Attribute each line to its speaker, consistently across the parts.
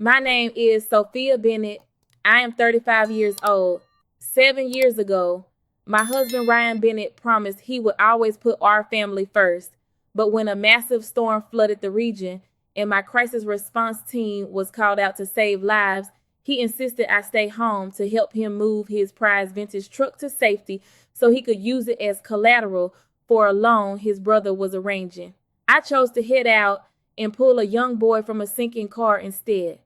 Speaker 1: My name is Sophia Bennett. I am 35 years old. 7 years ago, my husband Ryan Bennett promised he would always put our family first. But when a massive storm flooded the region and my crisis response team was called out to save lives, he insisted I stay home to help him move his prized vintage truck to safety so he could use it as collateral for a loan his brother was arranging. I chose to head out and pull a young boy from a sinking car instead.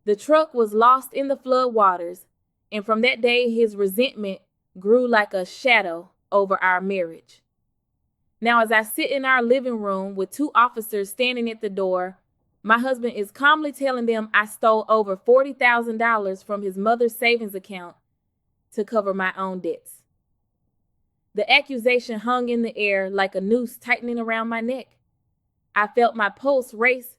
Speaker 1: The truck was lost in the flood waters, and from that day his resentment grew like a shadow over our marriage. Now, as I sit in our living room with two officers standing at the door, my husband is calmly telling them I stole over $40,000 from his mother's savings account to cover my own debts. The accusation hung in the air like a noose tightening around my neck. I felt my pulse race,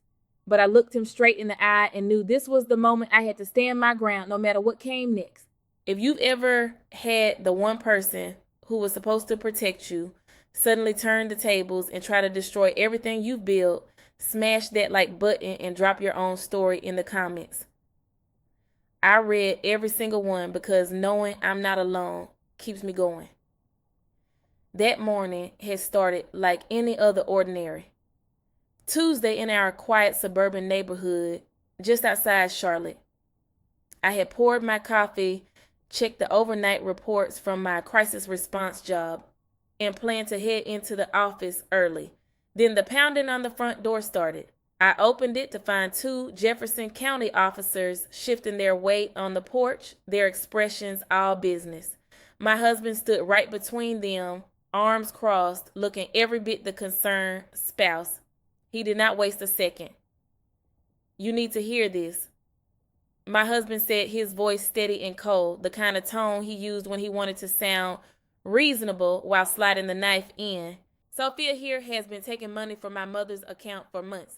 Speaker 1: but I looked him straight in the eye and knew this was the moment I had to stand my ground no matter what came next. If you've ever had the one person who was supposed to protect you suddenly turn the tables and try to destroy everything you've built, smash that like button and drop your own story in the comments. I read every single one because knowing I'm not alone keeps me going. That morning had started like any other ordinary. Tuesday in our quiet suburban neighborhood just outside Charlotte. I had poured my coffee, checked the overnight reports from my crisis response job, and planned to head into the office early. Then the pounding on the front door started. I opened it to find two Jefferson County officers shifting their weight on the porch, their expressions all business. My husband stood right between them, arms crossed, looking every bit the concerned spouse. He did not waste a second. "You need to hear this," my husband said, his voice steady and cold, the kind of tone he used when he wanted to sound reasonable while sliding the knife in. "Sophia here has been taking money from my mother's account for months.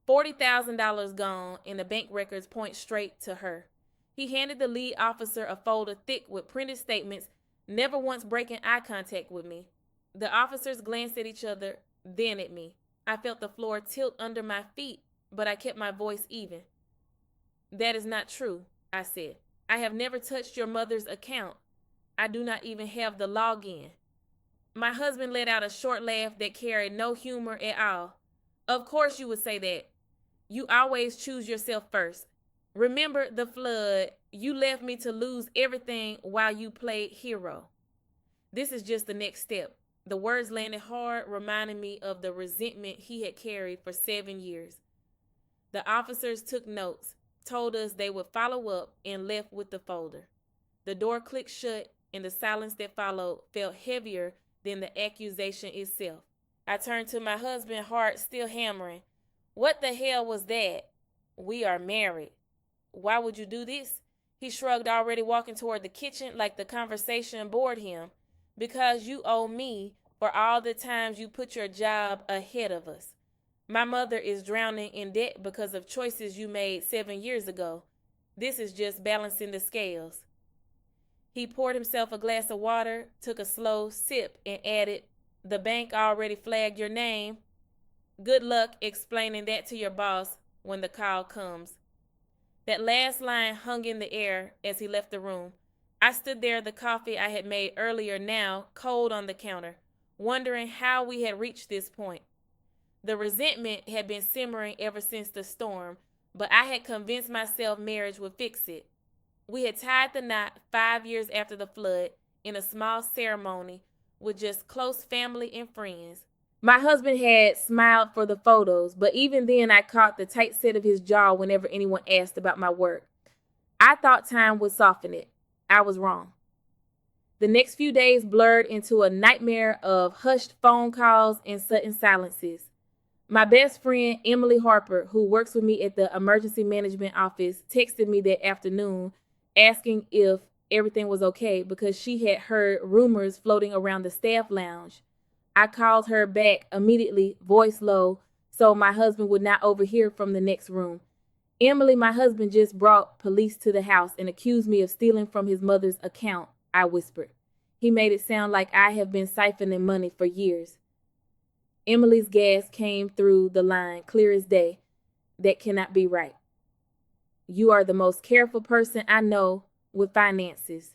Speaker 1: $40,000 gone, and the bank records point straight to her." He handed the lead officer a folder thick with printed statements, never once breaking eye contact with me. The officers glanced at each other, then at me. I felt the floor tilt under my feet, but I kept my voice even. "That is not true," I said. "I have never touched your mother's account. I do not even have the login." My husband let out a short laugh that carried no humor at all. "Of course you would say that. You always choose yourself first. Remember the flood? You left me to lose everything while you played hero. This is just the next step." The words landed hard, reminding me of the resentment he had carried for 7 years. The officers took notes, told us they would follow up, and left with the folder. The door clicked shut, and the silence that followed felt heavier than the accusation itself. I turned to my husband, heart still hammering. "What the hell was that?" "We are married." "Why would you do this?" He shrugged, already walking toward the kitchen like the conversation bored him. "Because you owe me for all the times you put your job ahead of us. My mother is drowning in debt because of choices you made 7 years ago. This is just balancing the scales." He poured himself a glass of water, took a slow sip, and added, "The bank already flagged your name. Good luck explaining that to your boss when the call comes." That last line hung in the air as he left the room. I stood there, the coffee I had made earlier now cold on the counter, wondering how we had reached this point. The resentment had been simmering ever since the storm, but I had convinced myself marriage would fix it. We had tied the knot 5 years after the flood in a small ceremony with just close family and friends. My husband had smiled for the photos, but even then I caught the tight set of his jaw whenever anyone asked about my work. I thought time would soften it. I was wrong. The next few days blurred into a nightmare of hushed phone calls and sudden silences. My best friend, Emily Harper, who works with me at the emergency management office, texted me that afternoon asking if everything was okay because she had heard rumors floating around the staff lounge. I called her back immediately, voice low, so my husband would not overhear from the next room. "Emily, my husband just brought police to the house and accused me of stealing from his mother's account," I whispered. "He made it sound like I have been siphoning money for years." Emily's gasp came through the line, clear as day. "That cannot be right." You are the most careful person I know with finances.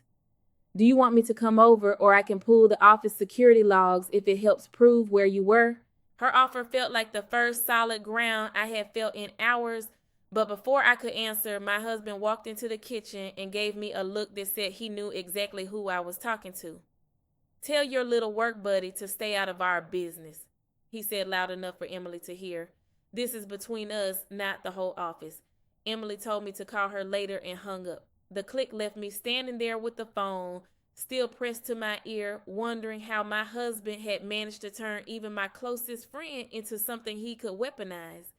Speaker 1: Do you want me to come over, or I can pull the office security logs if it helps prove where you were?" Her offer felt like the first solid ground I had felt in hours, but before I could answer, my husband walked into the kitchen and gave me a look that said he knew exactly who I was talking to. "Tell your little work buddy to stay out of our business," he said loud enough for Emily to hear. "This is between us, not the whole office." Emily told me to call her later and hung up. The click left me standing there with the phone still pressed to my ear, wondering how my husband had managed to turn even my closest friend into something he could weaponize.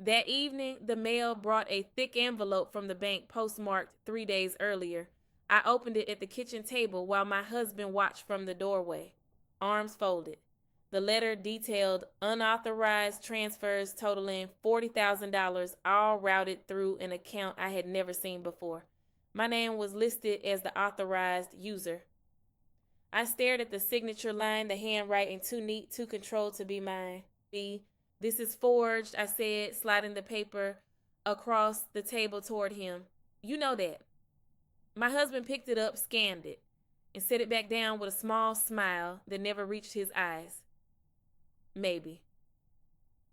Speaker 1: That evening, the mail brought a thick envelope from the bank postmarked 3 days earlier. I opened it at the kitchen table while my husband watched from the doorway, arms folded. The letter detailed unauthorized transfers totaling $40,000, all routed through an account I had never seen before. My name was listed as the authorized user. I stared at the signature line, the handwriting too neat, too controlled to be mine. "This is forged," I said, sliding the paper across the table toward him. "You know that." My husband picked it up, scanned it, and set it back down with a small smile that never reached his eyes. "Maybe.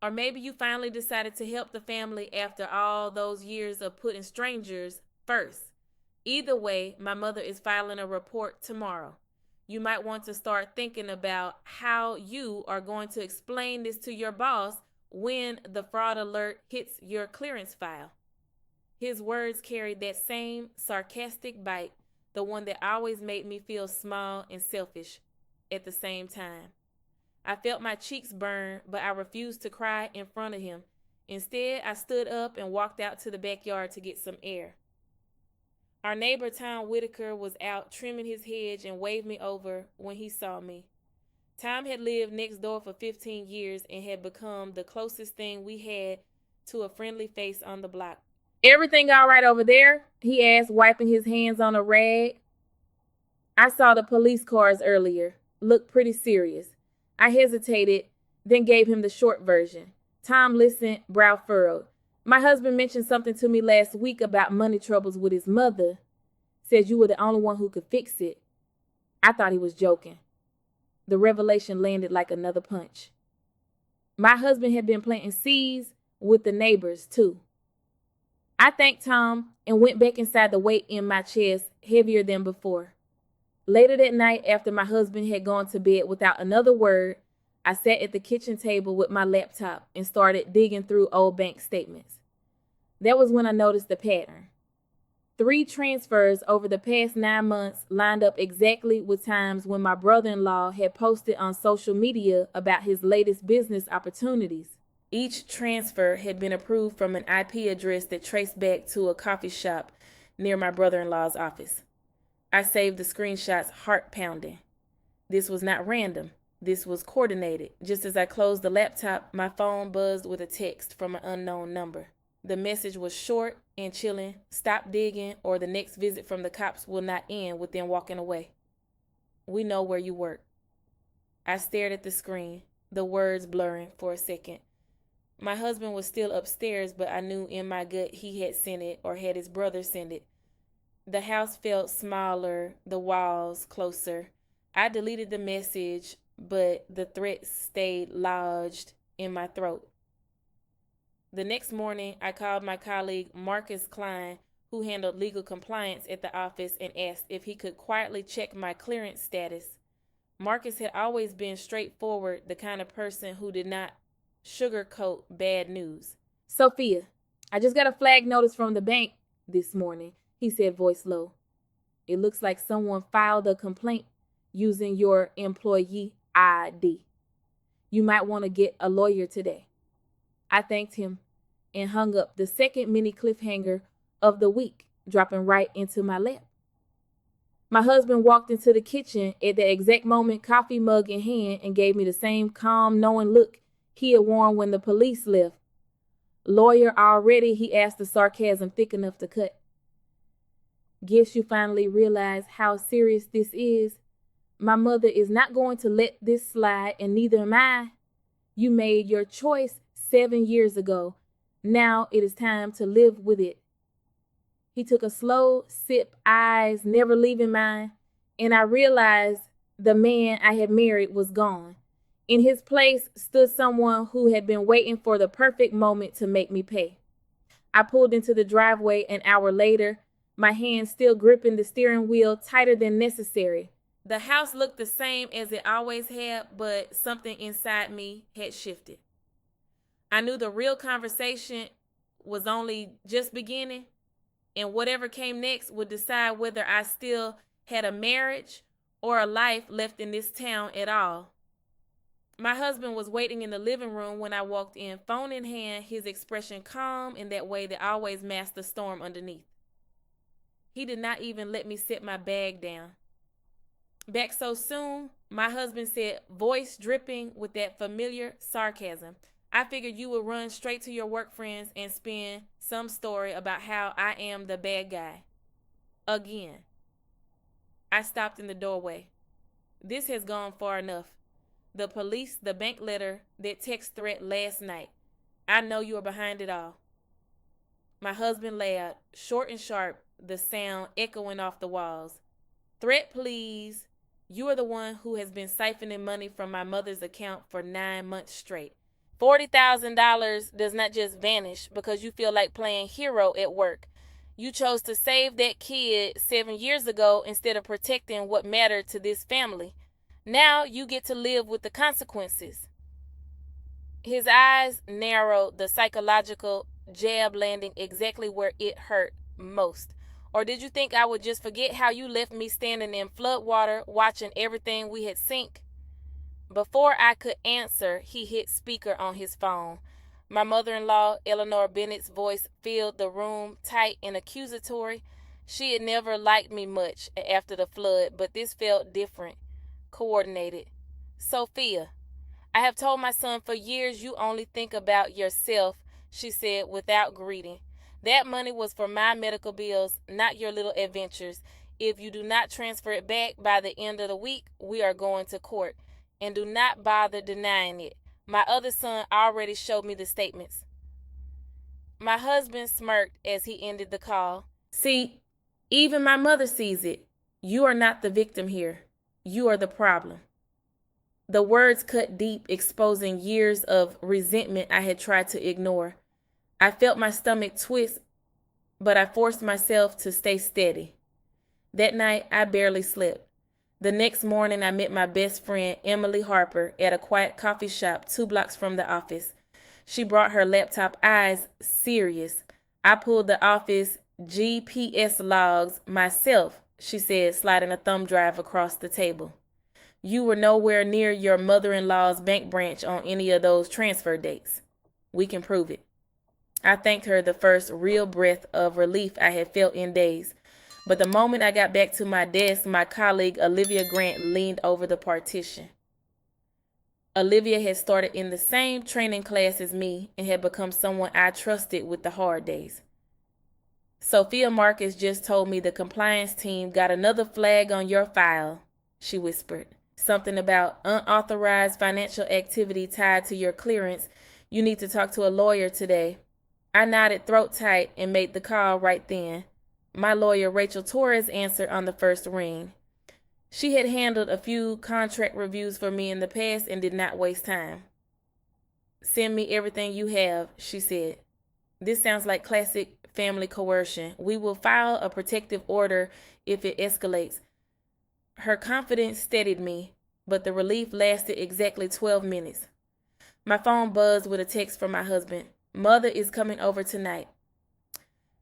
Speaker 1: Or maybe you finally decided to help the family after all those years of putting strangers first. Either way, my mother is filing a report tomorrow. You might want to start thinking about how you are going to explain this to your boss when the fraud alert hits your clearance file." His words carried that same sarcastic bite, the one that always made me feel small and selfish at the same time. I felt my cheeks burn, but I refused to cry in front of him. Instead, I stood up and walked out to the backyard to get some air. Our neighbor, Tom Whitaker, was out trimming his hedge and waved me over when he saw me. Tom had lived next door for 15 years and had become the closest thing we had to a friendly face on the block. "Everything all right over there?" he asked, wiping his hands on a rag. "I saw the police cars earlier. Looked pretty serious." I hesitated, then gave him the short version. Tom listened, brow furrowed. "My husband mentioned something to me last week about money troubles with his mother. Said you were the only one who could fix it." I thought he was joking. The revelation landed like another punch. My husband had been planting seeds with the neighbors, too. I thanked Tom and went back inside, the weight in my chest heavier than before. Later that night, after my husband had gone to bed without another word, I sat at the kitchen table with my laptop and started digging through old bank statements. That was when I noticed the pattern. 3 transfers over the past 9 months lined up exactly with times when my brother-in-law had posted on social media about his latest business opportunities. Each transfer had been approved from an IP address that traced back to a coffee shop near my brother-in-law's office. I saved the screenshots, heart pounding. This was not random. This was coordinated. Just as I closed the laptop, my phone buzzed with a text from an unknown number. The message was short and chilling. "Stop digging, or the next visit from the cops will not end with them walking away. We know where you work." I stared at the screen, the words blurring for a second. My husband was still upstairs, but I knew in my gut he had sent it or had his brother send it. The house felt smaller, the walls closer. I deleted the message, but the threat stayed lodged in my throat. The next morning, I called my colleague Marcus Klein, who handled legal compliance at the office, and asked if he could quietly check my clearance status. Marcus had always been straightforward, the kind of person who did not sugarcoat bad news. "Sophia, I just got a flag notice from the bank this morning," he said, voice low. "It looks like someone filed a complaint using your employee ID. You might want to get a lawyer today." I thanked him and hung up, the second mini cliffhanger of the week dropping right into my lap. My husband walked into the kitchen at the exact moment, coffee mug in hand, and gave me the same calm, knowing look he had worn when the police left. "Lawyer already?" he asked, the sarcasm thick enough to cut. "Guess you finally realize how serious this is. My mother is not going to let this slide, and neither am I. You made your choice 7 years ago. Now it is time to live with it He took a slow sip, eyes never leaving mine, and I realized the man I had married was gone. In his place stood someone who had been waiting for the perfect moment to make me pay. I pulled into the driveway an hour later, my hand still gripping the steering wheel tighter than necessary. The house looked the same as it always had, but something inside me had shifted. I knew the real conversation was only just beginning, and whatever came next would decide whether I still had a marriage or a life left in this town at all. My husband was waiting in the living room when I walked in, phone in hand, his expression calm in that way that always masked the storm underneath. He did not even let me set my bag down. "Back so soon?" my husband said, voice dripping with that familiar sarcasm. "I figured you would run straight to your work friends and spin some story about how I am the bad guy. Again." I stopped in the doorway. This has gone far enough. The police, the bank letter, that text threat last night. I know you are behind it all. My husband laughed, short and sharp, the sound echoing off the walls. "Threat, please. You are the one who has been siphoning money from my mother's account for 9 months straight. $40,000 does not just vanish because you feel like playing hero at work. You chose to save that kid 7 years ago instead of protecting what mattered to this family. Now you get to live with the consequences." His eyes narrowed, the psychological jab landing exactly where it hurt most. "Or did you think I would just forget how you left me standing in floodwater watching everything we had sink?" Before I could answer, he hit speaker on his phone. My mother-in-law, Eleanor Bennett's voice filled the room, tight and accusatory. She had never liked me much after the flood, but this felt different, coordinated. "Sophia, I have told my son for years you only think about yourself," she said without greeting. "That money was for my medical bills, not your little adventures. If you do not transfer it back by the end of the week, we are going to court. And do not bother denying it. My other son already showed me the statements." My husband smirked as he ended the call. "See, even my mother sees it. You are not the victim here. You are the problem." The words cut deep, exposing years of resentment I had tried to ignore. I felt my stomach twist, but I forced myself to stay steady. That night, I barely slept. The next morning, I met my best friend, Emily Harper, at a quiet coffee shop 2 blocks from the office. She brought her laptop, eyes serious. "I pulled the office GPS logs myself," she said, sliding a thumb drive across the table. "You were nowhere near your mother-in-law's bank branch on any of those transfer dates. We can prove it." I thanked her, the first real breath of relief I had felt in days. But the moment I got back to my desk, my colleague Olivia Grant leaned over the partition. Olivia had started in the same training class as me and had become someone I trusted with the hard days. "Sophia Marcus just told me the compliance team got another flag on your file," she whispered. "Something about unauthorized financial activity tied to your clearance. You need to talk to a lawyer today." I nodded throat tight and made the call right then. My lawyer, Rachel Torres, answered on the first ring. She had handled a few contract reviews for me in the past and did not waste time. "Send me everything you have," she said. "This sounds like classic family coercion. We will file a protective order if it escalates." Her confidence steadied me, but the relief lasted exactly 12 minutes. My phone buzzed with a text from my husband. "Mother is coming over tonight.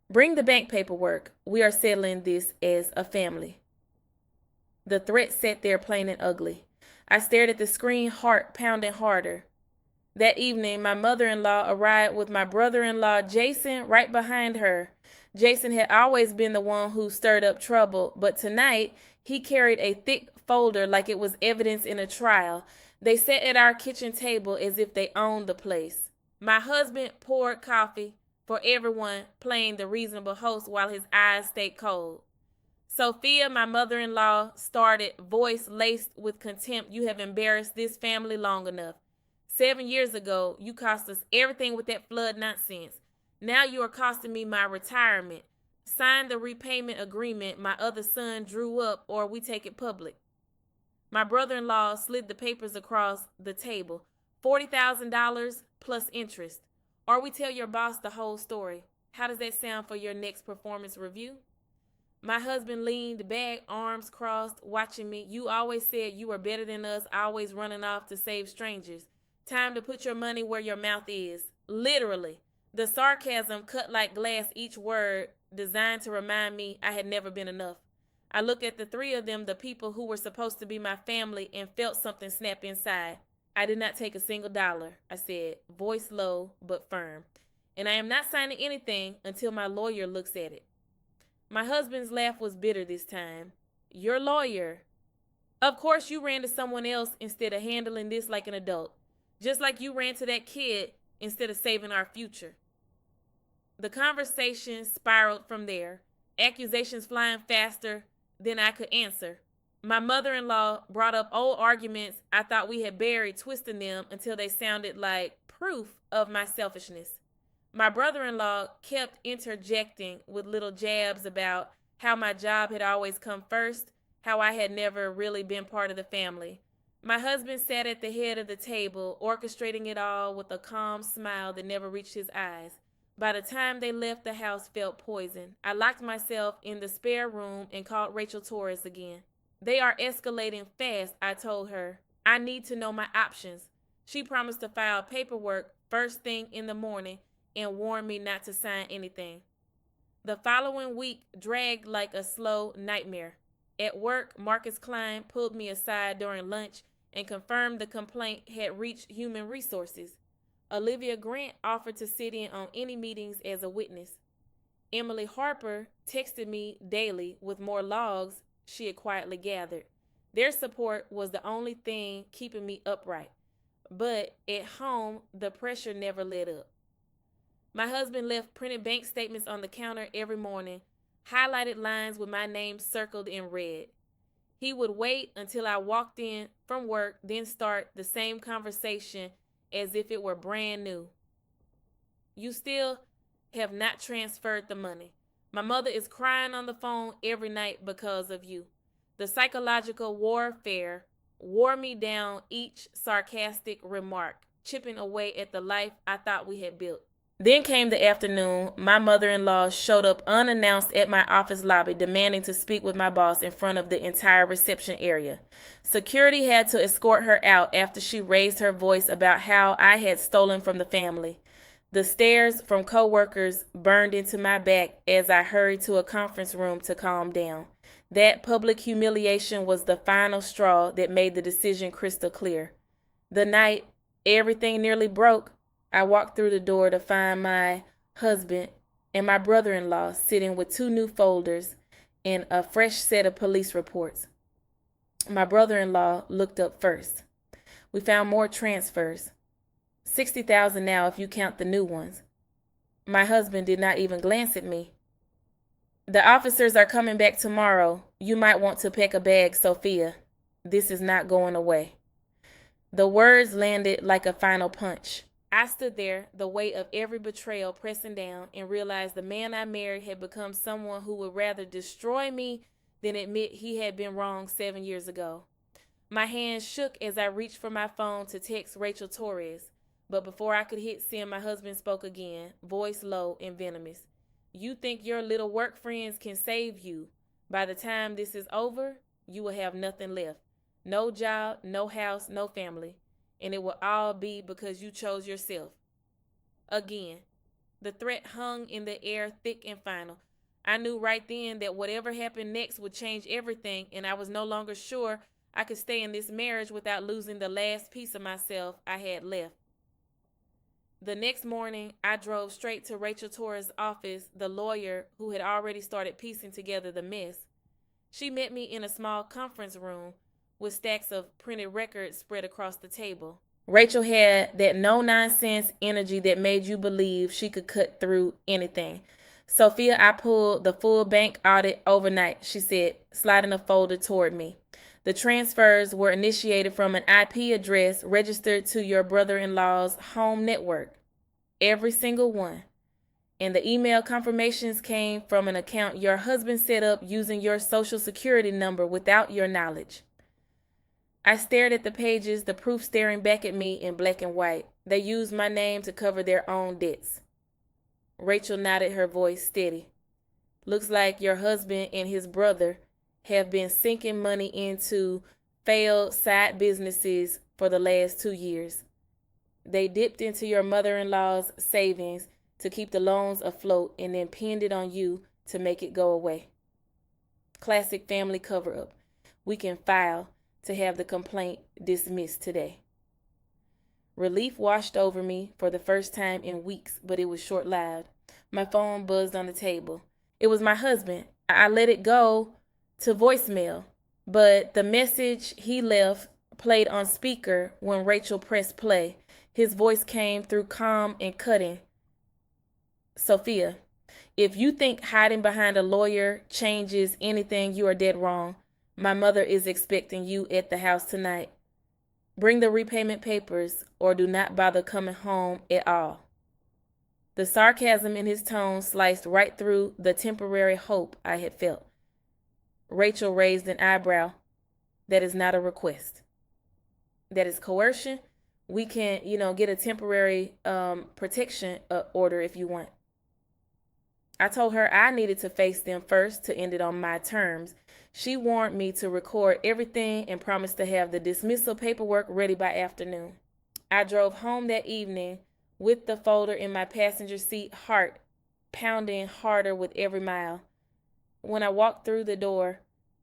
Speaker 1: Bring the bank paperwork. We are settling this as a family." The threat sat there plain and ugly. I stared at the screen, heart pounding harder. That evening, my mother-in-law arrived with my brother-in-law, Jason, right behind her. Jason had always been the one who stirred up trouble, but tonight he carried a thick folder like it was evidence in a trial. They sat at our kitchen table as if they owned the place. My husband poured coffee for everyone, playing the reasonable host while his eyes stayed cold. "Sophia," my mother-in-law started, voice laced with contempt, "you have embarrassed this family long enough. 7 years ago, you cost us everything with that flood nonsense. Now you are costing me my retirement. Sign the repayment agreement my other son drew up, or we take it public. My brother-in-law slid the papers across the table. $40,000 plus interest. Or we tell your boss the whole story. How does that sound for your next performance review? My husband leaned back, arms crossed, watching me. You always said you were better than us, always running off to save strangers. Time to put your money where your mouth is. Literally. The sarcasm cut like glass, each word designed to remind me I had never been enough. I looked at the three of them, the people who were supposed to be my family, and felt something snap inside. I did not take a single dollar, I said, voice low but firm. And I am not signing anything until my lawyer looks at it. My husband's laugh was bitter this time. Your lawyer? Of course you ran to someone else instead of handling this like an adult. Just like you ran to that kid instead of saving our future. The conversation spiraled from there, accusations flying faster than I could answer. My mother-in-law brought up old arguments I thought we had buried, twisting them until they sounded like proof of my selfishness. My brother-in-law kept interjecting with little jabs about how my job had always come first, how I had never really been part of the family. My husband sat at the head of the table, orchestrating it all with a calm smile that never reached his eyes. By the time they left, the house felt poison. I locked myself in the spare room and called Rachel Torres again. They are escalating fast, I told her. I need to know my options. She promised to file paperwork first thing in the morning and warned me not to sign anything. The following week dragged like a slow nightmare. At work, Marcus Klein pulled me aside during lunch and confirmed the complaint had reached human resources. Olivia Grant offered to sit in on any meetings as a witness. Emily Harper texted me daily with more logs she had quietly gathered. Their support was the only thing keeping me upright. But at home, the pressure never let up. My husband left printed bank statements on the counter every morning, highlighted lines with my name circled in red. He would wait until I walked in from work, then start the same conversation as if it were brand new. You still have not transferred the money. My mother is crying on the phone every night because of you. The psychological warfare wore me down each sarcastic remark, chipping away at the life I thought we had built. Then came the afternoon. My mother-in-law showed up unannounced at my office lobby, demanding to speak with my boss in front of the entire reception area. Security had to escort her out after she raised her voice about how I had stolen from the family. The stares from coworkers burned into my back as I hurried to a conference room to calm down. That public humiliation was the final straw that made the decision crystal clear. The night everything nearly broke, I walked through the door to find my husband and my brother-in-law sitting with 2 new folders and a fresh set of police reports. My brother-in-law looked up first. We found more transfers. 60,000 now if you count the new ones. My husband did not even glance at me. The officers are coming back tomorrow. You might want to pack a bag, Sophia. This is not going away. The words landed like a final punch. I stood there, the weight of every betrayal pressing down, and realized the man I married had become someone who would rather destroy me than admit he had been wrong 7 years ago. My hands shook as I reached for my phone to text Rachel Torres, but before I could hit send, my husband spoke again, voice low and venomous. You think your little work friends can save you. By the time this is over, you will have nothing left. No job, no house, no family. And it will all be because you chose yourself. Again, the threat hung in the air thick and final. I knew right then that whatever happened next would change everything, and I was no longer sure I could stay in this marriage without losing the last piece of myself I had left. The next morning, I drove straight to Rachel Torres' office, the lawyer who had already started piecing together the mess. She met me in a small conference room with stacks of printed records spread across the table. Rachel had that no-nonsense energy that made you believe she could cut through anything. Sophia, I pulled the full bank audit overnight, she said, sliding a folder toward me. The transfers were initiated from an IP address registered to your brother-in-law's home network. Every single one. And the email confirmations came from an account your husband set up using your social security number without your knowledge. I stared at the pages, the proof staring back at me in black and white. They used my name to cover their own debts. Rachel nodded, her voice steady. Looks like your husband and his brother have been sinking money into failed side businesses for the last 2 years. They dipped into your mother-in-law's savings to keep the loans afloat and then pinned it on you to make it go away. Classic family cover-up. We can file to have the complaint dismissed today. Relief washed over me for the first time in weeks, but it was short-lived. My phone buzzed on the table. It was my husband. I let it go to voicemail, but the message he left played on speaker when Rachel pressed play. His voice came through calm and cutting. Sophia, if you think hiding behind a lawyer changes anything, you are dead wrong. My mother is expecting you at the house tonight. Bring the repayment papers or do not bother coming home at all. The sarcasm in his tone sliced right through the temporary hope I had felt. Rachel raised an eyebrow. That is not a request. That is coercion. We can, get a temporary protection order if you want. I told her I needed to face them first to end it on my terms. She warned me to record everything and promised to have the dismissal paperwork ready by afternoon. I drove home that evening with the folder in my passenger seat, heart pounding harder with every mile. When I walked through the door,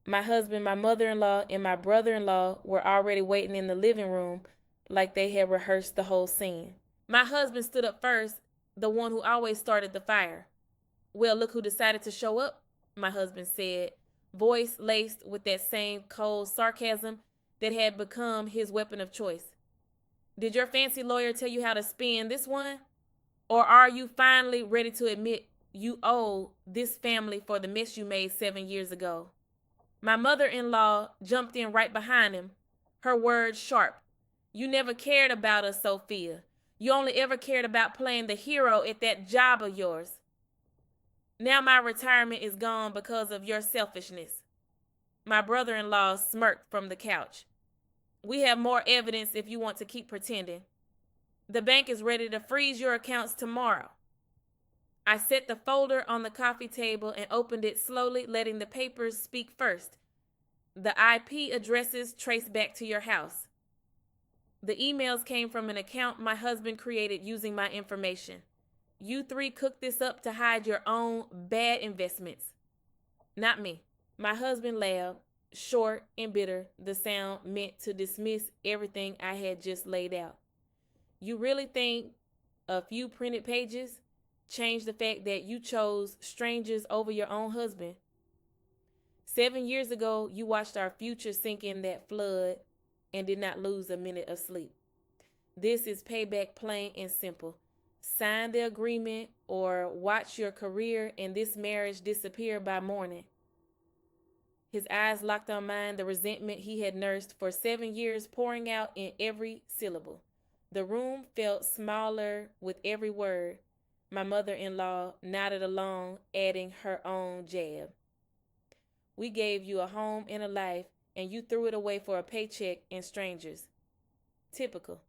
Speaker 1: my husband, my mother-in-law, and my brother-in-law were already waiting in the living room like they had rehearsed the whole scene. My husband stood up first, the one who always started the fire. Well, look who decided to show up, my husband said, voice laced with that same cold sarcasm that had become his weapon of choice. Did your fancy lawyer tell you how to spin this one? Or are you finally ready to admit you owe this family for the mess you made 7 years ago? My mother-in-law jumped in right behind him, her words sharp. You never cared about us, Sophia. You only ever cared about playing the hero at that job of yours. Now my retirement is gone because of your selfishness. My brother-in-law smirked from the couch. We have more evidence if you want to keep pretending. The bank is ready to freeze your accounts tomorrow. I set the folder on the coffee table and opened it slowly, letting the papers speak first. The IP addresses trace back to your house. The emails came from an account my husband created using my information. You three cooked this up to hide your own bad investments. Not me. My husband laughed, short and bitter, the sound meant to dismiss everything I had just laid out. You really think a few printed pages changed the fact that you chose strangers over your own husband? 7 years ago, you watched our future sink in that flood and did not lose a minute of sleep. This is payback, plain and simple. Sign the agreement or watch your career and this marriage disappear by morning. His eyes locked on mine, the resentment he had nursed for 7 years pouring out in every syllable. The room felt smaller with every word. My mother-in-law nodded along, adding her own jab. We gave you a home and a life, and you threw it away for a paycheck and strangers. Typical.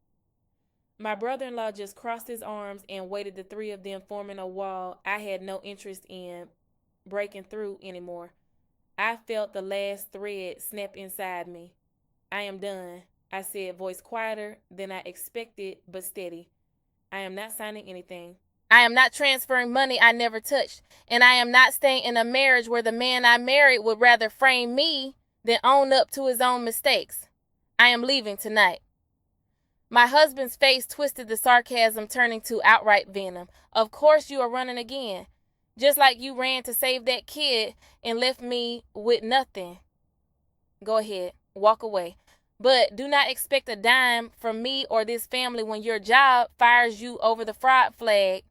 Speaker 1: My brother-in-law just crossed his arms and waited, the three of them forming a wall I had no interest in breaking through anymore. I felt the last thread snap inside me. I am done, I said, voice quieter than I expected, but steady. I am not signing anything. I am not transferring money I never touched, and I am not staying in a marriage where the man I married would rather frame me than own up to his own mistakes. I am leaving tonight. My husband's face twisted, the sarcasm turning to outright venom. Of course you are running again. Just like you ran to save that kid and left me with nothing. Go ahead, walk away. But do not expect a dime from me or this family when your job fires you over the fraud flag.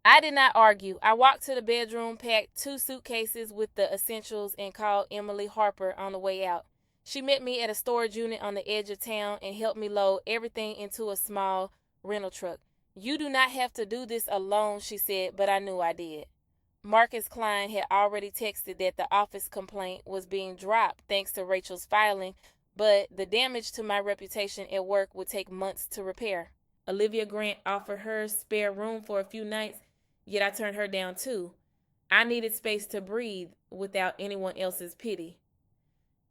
Speaker 1: I did not argue. I walked to the bedroom, packed 2 suitcases with the essentials, and called Emily Harper on the way out. She met me at a storage unit on the edge of town and helped me load everything into a small rental truck. You do not have to do this alone, she said, but I knew I did. Marcus Klein had already texted that the office complaint was being dropped thanks to Rachel's filing, but the damage to my reputation at work would take months to repair. Olivia Grant offered her spare room for a few nights, yet I turned her down too. I needed space to breathe without anyone else's pity.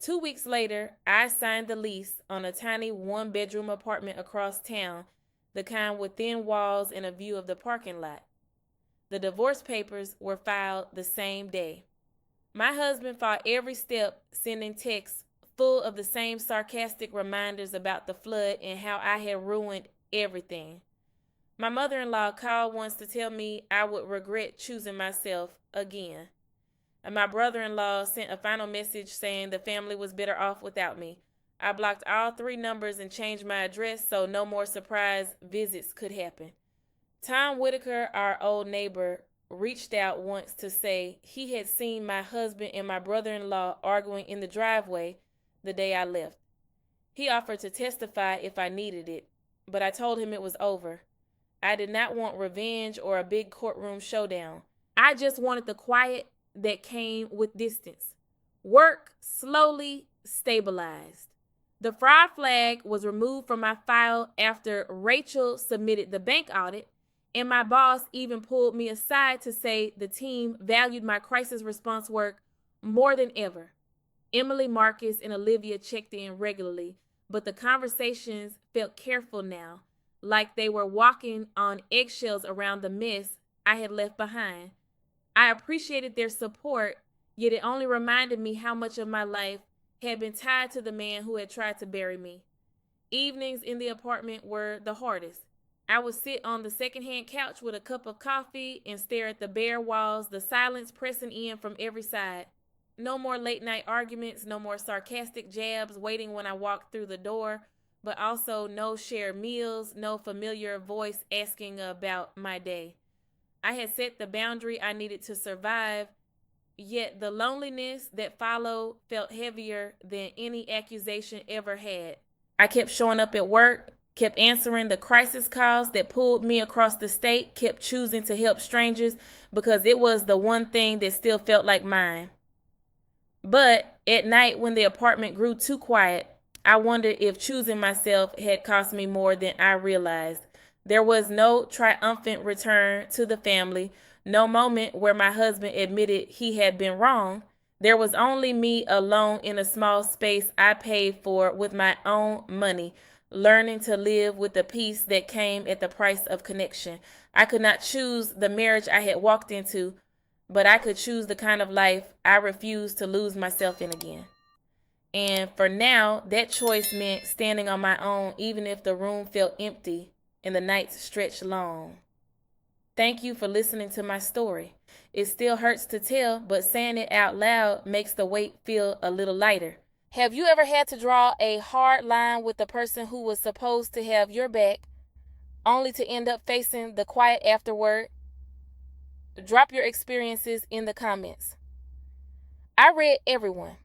Speaker 1: 2 weeks later, I signed the lease on a tiny one-bedroom apartment across town, the kind with thin walls and a view of the parking lot. The divorce papers were filed the same day. My husband fought every step, sending texts full of the same sarcastic reminders about the flood and how I had ruined everything. My mother-in-law called once to tell me I would regret choosing myself again. And my brother-in-law sent a final message saying the family was better off without me. I blocked all 3 numbers and changed my address so no more surprise visits could happen. Tom Whitaker, our old neighbor, reached out once to say he had seen my husband and my brother-in-law arguing in the driveway the day I left. He offered to testify if I needed it, but I told him it was over. I did not want revenge or a big courtroom showdown. I just wanted the quiet that came with distance. Work slowly stabilized. The fraud flag was removed from my file after Rachel submitted the bank audit, and my boss even pulled me aside to say the team valued my crisis response work more than ever. Emily, Marcus, and Olivia checked in regularly, but the conversations felt careful now, like they were walking on eggshells around the mess I had left behind. I appreciated their support, yet it only reminded me how much of my life had been tied to the man who had tried to bury me. Evenings in the apartment were the hardest. I would sit on the secondhand couch with a cup of coffee and stare at the bare walls, the silence pressing in from every side. No more late night arguments, no more sarcastic jabs waiting when I walked through the door, but also no shared meals, no familiar voice asking about my day. I had set the boundary I needed to survive, yet the loneliness that followed felt heavier than any accusation ever had. I kept showing up at work, kept answering the crisis calls that pulled me across the state, kept choosing to help strangers because it was the one thing that still felt like mine. But at night, when the apartment grew too quiet, I wondered if choosing myself had cost me more than I realized. There was no triumphant return to the family, no moment where my husband admitted he had been wrong. There was only me alone in a small space I paid for with my own money, learning to live with the peace that came at the price of connection. I could not choose the marriage I had walked into, but I could choose the kind of life I refused to lose myself in again. And for now, that choice meant standing on my own even if the room felt empty and the nights stretched long. Thank you for listening to my story. It still hurts to tell, but saying it out loud makes the weight feel a little lighter. Have you ever had to draw a hard line with the person who was supposed to have your back, only to end up facing the quiet afterward? Drop your experiences in the comments. I read everyone.